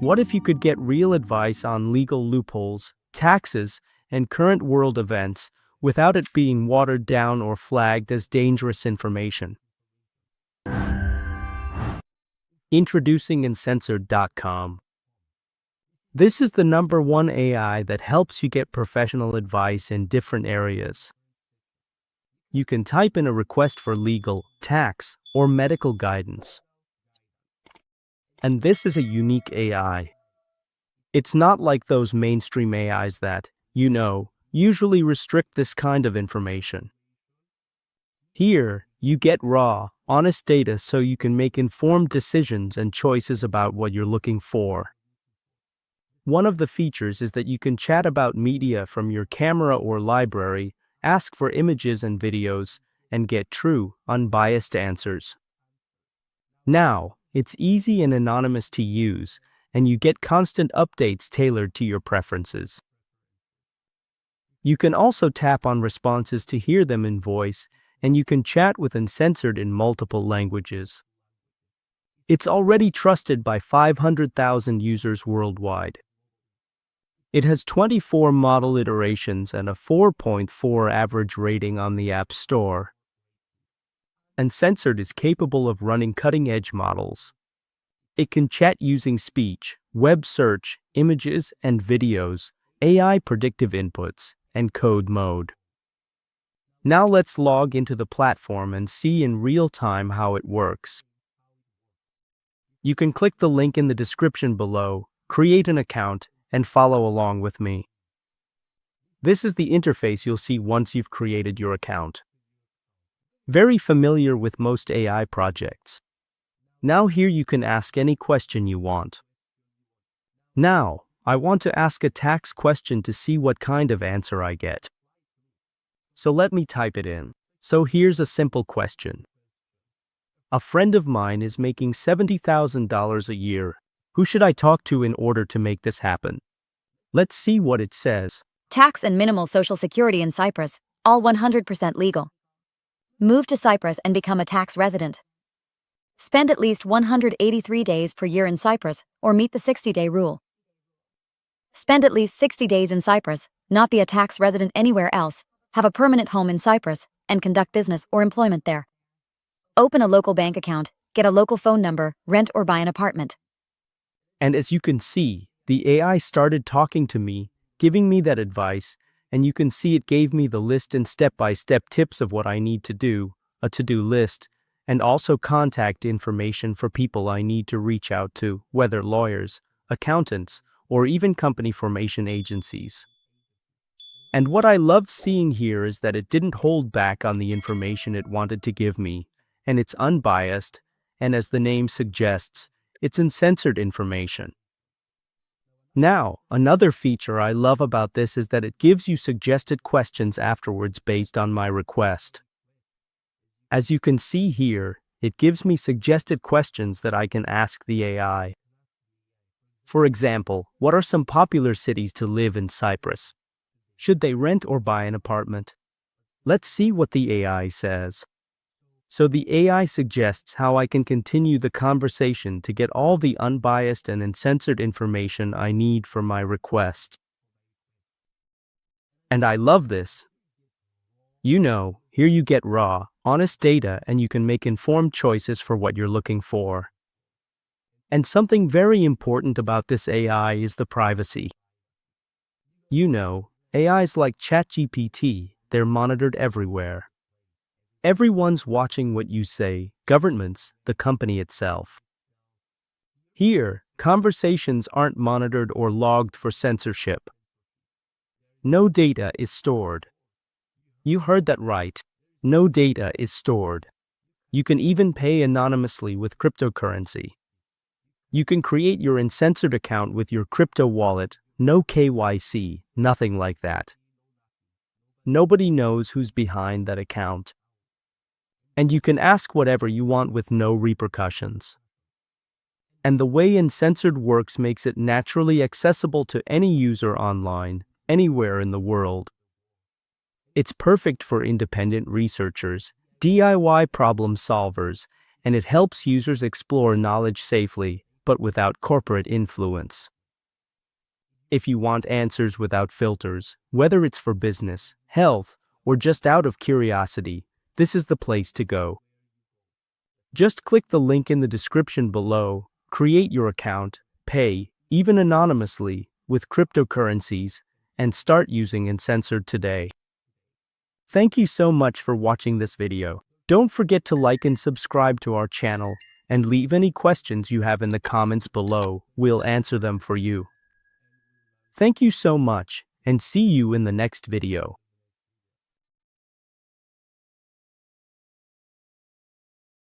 What if you could get real advice on legal loopholes, taxes, and current world events without it being watered down or flagged as dangerous information? Introducing Incensored.com. This is the #1 AI that helps you get professional advice in different areas. You can type in a request for legal, tax, or medical guidance. And this is a unique AI. It's not like those mainstream AIs that, usually restrict this kind of information. Here, you get raw, honest data so you can make informed decisions and choices about what you're looking for. One of the features is that you can chat about media from your camera or library, ask for images and videos, and get true, unbiased answers. Now, it's easy and anonymous to use, and you get constant updates tailored to your preferences. You can also tap on responses to hear them in voice, and you can chat with Uncensored in multiple languages. It's already trusted by 500,000 users worldwide. It has 24 model iterations and a 4.4 average rating on the App Store. Uncensored is capable of running cutting-edge models. It can chat using speech, web search, images and videos, AI predictive inputs, and code mode. Now let's log into the platform and see in real time how it works. You can click the link in the description below, create an account, and follow along with me. This is the interface you'll see once you've created your account. Very familiar with most AI projects. Now here you can ask any question you want. Now, I want to ask a tax question to see what kind of answer I get. So let me type it in. So here's a simple question. A friend of mine is making $70,000 a year. Who should I talk to in order to make this happen? Let's see what it says. Tax and minimal Social Security in Cyprus, all 100% legal. Move to Cyprus and become a tax resident. Spend at least 183 days per year in Cyprus, or meet the 60-day rule. Spend at least 60 days in Cyprus, not be a tax resident anywhere else, have a permanent home in Cyprus, and conduct business or employment there. Open a local bank account, get a local phone number, rent or buy an apartment. And as you can see, the AI started talking to me, giving me that advice, and you can see it gave me the list and step-by-step tips of what I need to do, a to-do list, and also contact information for people I need to reach out to, whether lawyers, accountants, or even company formation agencies. And what I loved seeing here is that it didn't hold back on the information it wanted to give me, and it's unbiased, and as the name suggests, it's uncensored information. Now, another feature I love about this is that it gives you suggested questions afterwards based on my request. As you can see here, it gives me suggested questions that I can ask the AI. For example, what are some popular cities to live in Cyprus? Should they rent or buy an apartment? Let's see what the AI says. So the AI suggests how I can continue the conversation to get all the unbiased and uncensored information I need for my request. And I love this. Here you get raw, honest data and you can make informed choices for what you're looking for. And something very important about this AI is the privacy. AIs like ChatGPT, they're monitored everywhere. Everyone's watching what you say, governments, the company itself. Here, conversations aren't monitored or logged for censorship. No data is stored. You heard that right. No data is stored. You can even pay anonymously with cryptocurrency. You can create your Uncensored account with your crypto wallet, no KYC, nothing like that. Nobody knows who's behind that account. And you can ask whatever you want with no repercussions. And the way Incensored Works makes it naturally accessible to any user online, anywhere in the world. It's perfect for independent researchers, DIY problem solvers, and it helps users explore knowledge safely, but without corporate influence. If you want answers without filters, whether it's for business, health, or just out of curiosity, this is the place to go. Just click the link in the description below, create your account, pay, even anonymously, with cryptocurrencies, and start using Incensored today. Thank you so much for watching this video. Don't forget to like and subscribe to our channel, and leave any questions you have in the comments below. We'll answer them for you. Thank you so much, and see you in the next video.